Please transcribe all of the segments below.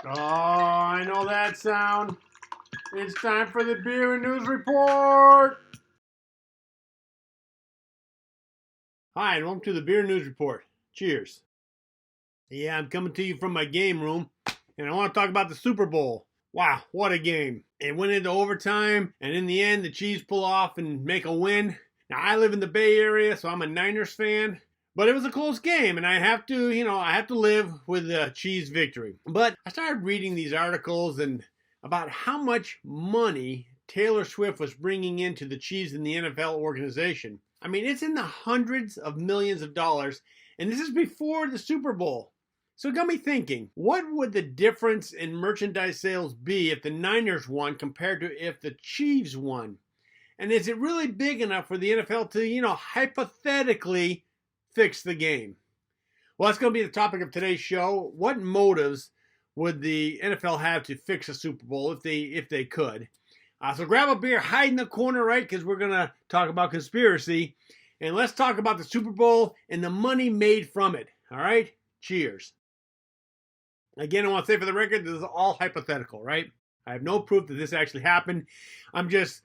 Oh, I know that sound. It's time for the Beer and News Report. Hi, and welcome to the Beer and News Report. Cheers. Yeah, I'm coming to you from my game room, and I want to talk about the Super Bowl. Wow, what a game. It went into overtime, and in the end, the Chiefs pull off and make a win. Now, I live in the Bay Area, so I'm a Niners fan. But it was a close game, and I have to live with the Chiefs victory. But I started reading these articles and about how much money Taylor Swift was bringing into the Chiefs and the NFL organization. I mean, it's in the hundreds of millions of dollars, and this is before the Super Bowl. So it got me thinking, what would the difference in merchandise sales be if the Niners won compared to if the Chiefs won? And is it really big enough for the NFL to, hypothetically fix the game? Well, that's going to be the topic of today's show. What motives would the NFL have to fix a Super Bowl if they could? So grab a beer, hide in the corner, right? Because we're going to talk about conspiracy. And let's talk about the Super Bowl and the money made from it. All right? Cheers. Again, I want to say for the record, this is all hypothetical, right? I have no proof that this actually happened. I'm just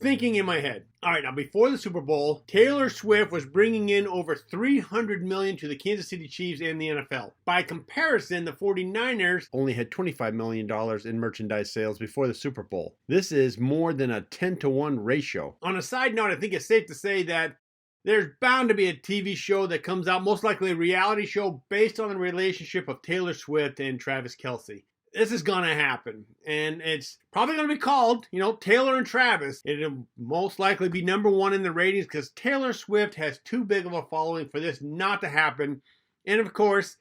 thinking in my head. All right, now before the Super Bowl, Taylor Swift was bringing in over $300 million to the Kansas City Chiefs and the NFL. By comparison, the 49ers only had $25 million in merchandise sales before the Super Bowl. This is more than a 10-to-1 ratio. On a side note, I think it's safe to say that there's bound to be a TV show that comes out, most likely a reality show based on the relationship of Taylor Swift and Travis Kelce. This is going to happen, and it's probably going to be called, Taylor and Travis. It'll most likely be number one in the ratings because Taylor Swift has too big of a following for this not to happen. And of course,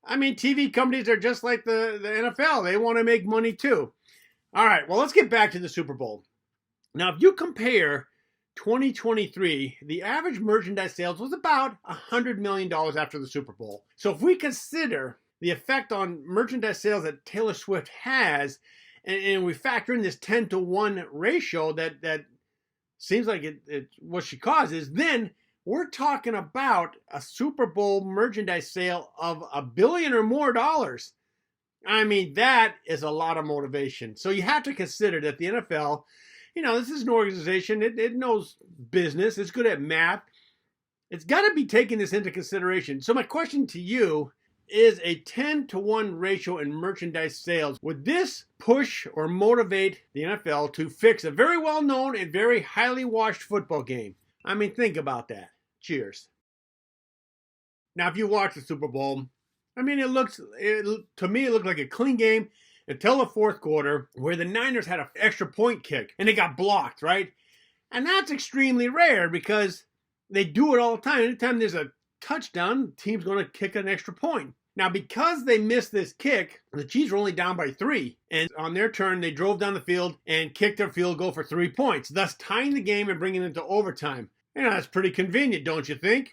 TV companies are just like the NFL. They want to make money too. All right, well, let's get back to the Super Bowl. Now, if you compare 2023, the average merchandise sales was about $100 million after the Super Bowl. So if we consider the effect on merchandise sales that Taylor Swift has, and we factor in this 10-to-1 ratio that seems like it what she causes, then we're talking about a Super Bowl merchandise sale of $1 billion or more dollars. That is a lot of motivation. So you have to consider that the NFL, this is an organization, it knows business, it's good at math. It's got to be taking this into consideration. So my question to you is a 10-to-1 ratio in merchandise sales. Would this push or motivate the NFL to fix a very well-known and very highly watched football game? Think about that. Cheers. Now, if you watch the Super Bowl, to me, it looked like a clean game until the fourth quarter where the Niners had an extra point kick and it got blocked, right? And that's extremely rare because they do it all the time. Anytime there's a touchdown, the team's going to kick an extra point. Now, because they missed this kick, the Chiefs were only down by 3. And on their turn, they drove down the field and kicked their field goal for 3 points, thus tying the game and bringing it into overtime. That's pretty convenient, don't you think?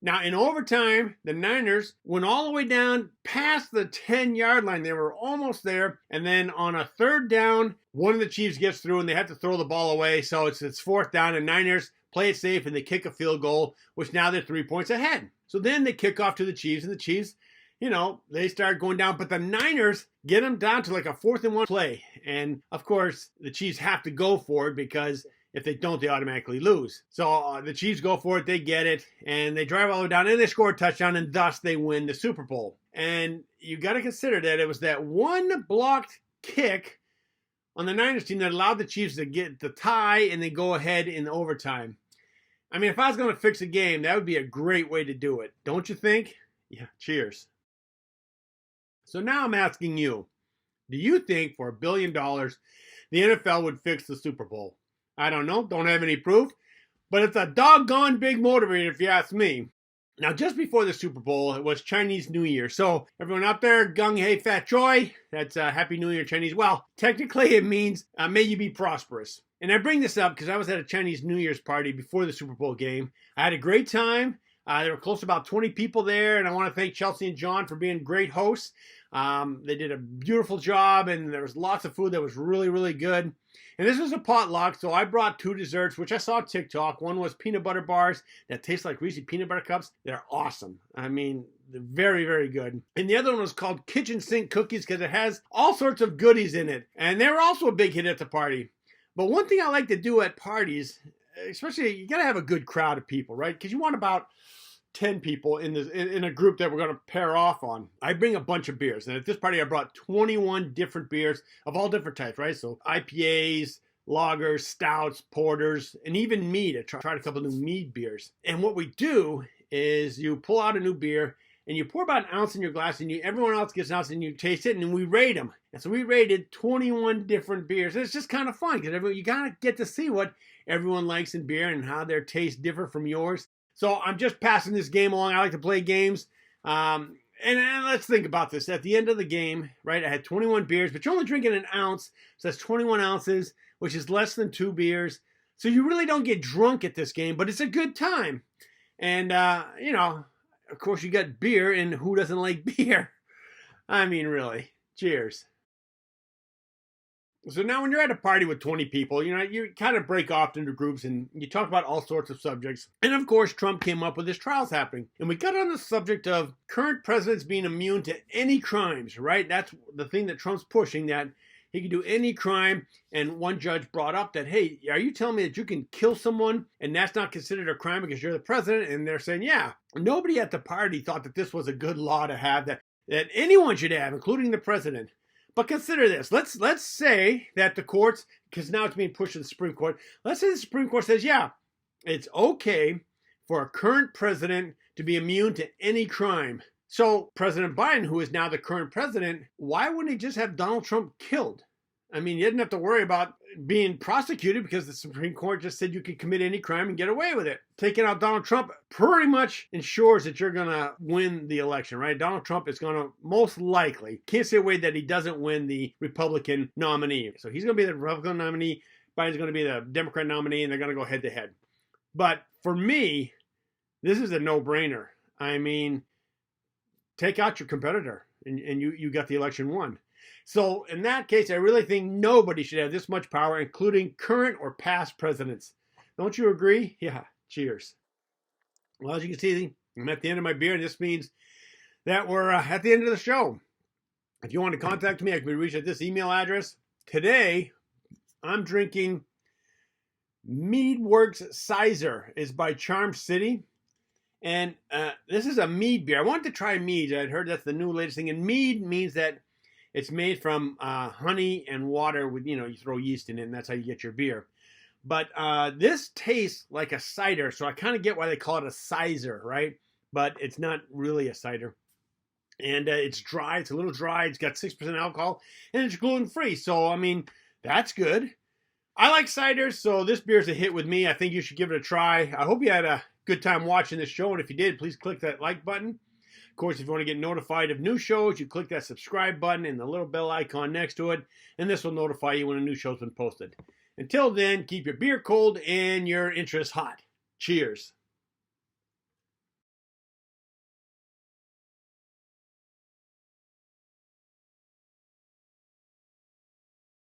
Now, in overtime, the Niners went all the way down past the 10-yard line. They were almost there. And then on a third down, one of the Chiefs gets through and they have to throw the ball away. So it's fourth down and Niners play it safe and they kick a field goal, which now they're 3 points ahead. So then they kick off to the Chiefs, and the Chiefs, they start going down. But the Niners get them down to like a 4th-and-1 play. And, of course, the Chiefs have to go for it because if they don't, they automatically lose. So the Chiefs go for it, they get it, and they drive all the way down, and they score a touchdown, and thus they win the Super Bowl. And you got to consider that it was that one blocked kick on the Niners team that allowed the Chiefs to get the tie and then go ahead in overtime. If I was going to fix a game, that would be a great way to do it. Don't you think? Yeah, cheers. So now I'm asking you, do you think for $1 billion, the NFL would fix the Super Bowl? I don't know. Don't have any proof. But it's a doggone big motivator if you ask me. Now, just before the Super Bowl, it was Chinese New Year. So everyone out there, gung hei fat choi. That's Happy New Year Chinese. Well, technically it means may you be prosperous. And I bring this up because I was at a Chinese New Year's party before the Super Bowl game. I had a great time. There were close to about 20 people there, and I want to thank Chelsea and John for being great hosts. They did a beautiful job, and there was lots of food that was really, really good. And this was a potluck, so I brought 2 desserts, which I saw on TikTok. One was peanut butter bars that taste like Reese's peanut butter cups. They're awesome. They're very, very good. And the other one was called Kitchen Sink Cookies because it has all sorts of goodies in it. And they were also a big hit at the party. But one thing I like to do at parties, especially you got to have a good crowd of people, right? Because you want about 10 people in a group that we're going to pair off on. I bring a bunch of beers. And at this party, I brought 21 different beers of all different types, right? So IPAs, lagers, stouts, porters, and even mead. I tried a couple new mead beers. And what we do is you pull out a new beer and you pour about an ounce in your glass and everyone else gets an ounce and you taste it and we rate them. And so we rated 21 different beers. And it's just kind of fun because you got to get to see what everyone likes in beer and how their tastes differ from yours. So I'm just passing this game along. I like to play games. And let's think about this. At the end of the game, right, I had 21 beers, but you're only drinking an ounce. So that's 21 ounces, which is less than 2 beers. So you really don't get drunk at this game, but it's a good time. And, of course, you got beer, and who doesn't like beer? I mean, really. Cheers. So now when you're at a party with 20 people, you kind of break off into groups and you talk about all sorts of subjects. And of course, Trump came up with his trials happening. And we got on the subject of current presidents being immune to any crimes, right? That's the thing that Trump's pushing, that he can do any crime. And one judge brought up that, hey, are you telling me that you can kill someone and that's not considered a crime because you're the president? And they're saying, yeah. Nobody at the party thought that this was a good law to have, that anyone should have, including the president. But consider this. Let's say that the courts, because now it's being pushed to the Supreme Court. Let's say the Supreme Court says, yeah, it's okay for a current president to be immune to any crime. So President Biden, who is now the current president, why wouldn't he just have Donald Trump killed? I mean, you didn't have to worry about being prosecuted because the Supreme Court just said you could commit any crime and get away with it. Taking out Donald Trump pretty much ensures that you're going to win the election, right? Donald Trump is going to most likely, can't say a way that he doesn't win the Republican nominee. So he's going to be the Republican nominee, Biden's going to be the Democrat nominee, and they're going to go head to head. But for me, this is a no-brainer. I mean, take out your competitor and you got the election won. So in that case, I really think nobody should have this much power, including current or past presidents. Don't you agree? Yeah. Cheers. Well, as you can see, I'm at the end of my beer, and this means that we're at the end of the show. If you want to contact me, I can be reached at this email address. Today, I'm drinking Meadworks Sizer. It's by Charm City. And this is a mead beer. I wanted to try mead. I'd heard that's the new latest thing. And mead means that it's made from honey and water with, you throw yeast in it, and that's how you get your beer. But this tastes like a cider, so I kind of get why they call it a sizer, right? But it's not really a cider. And it's dry. It's a little dry. It's got 6% alcohol, and it's gluten-free. So, I mean, that's good. I like ciders, so this beer's a hit with me. I think you should give it a try. I hope you had a good time watching this show, and if you did, please click that like button. Of course, if you want to get notified of new shows, you click that subscribe button and the little bell icon next to it, and this will notify you when a new show's been posted. Until then, keep your beer cold and your interests hot. Cheers.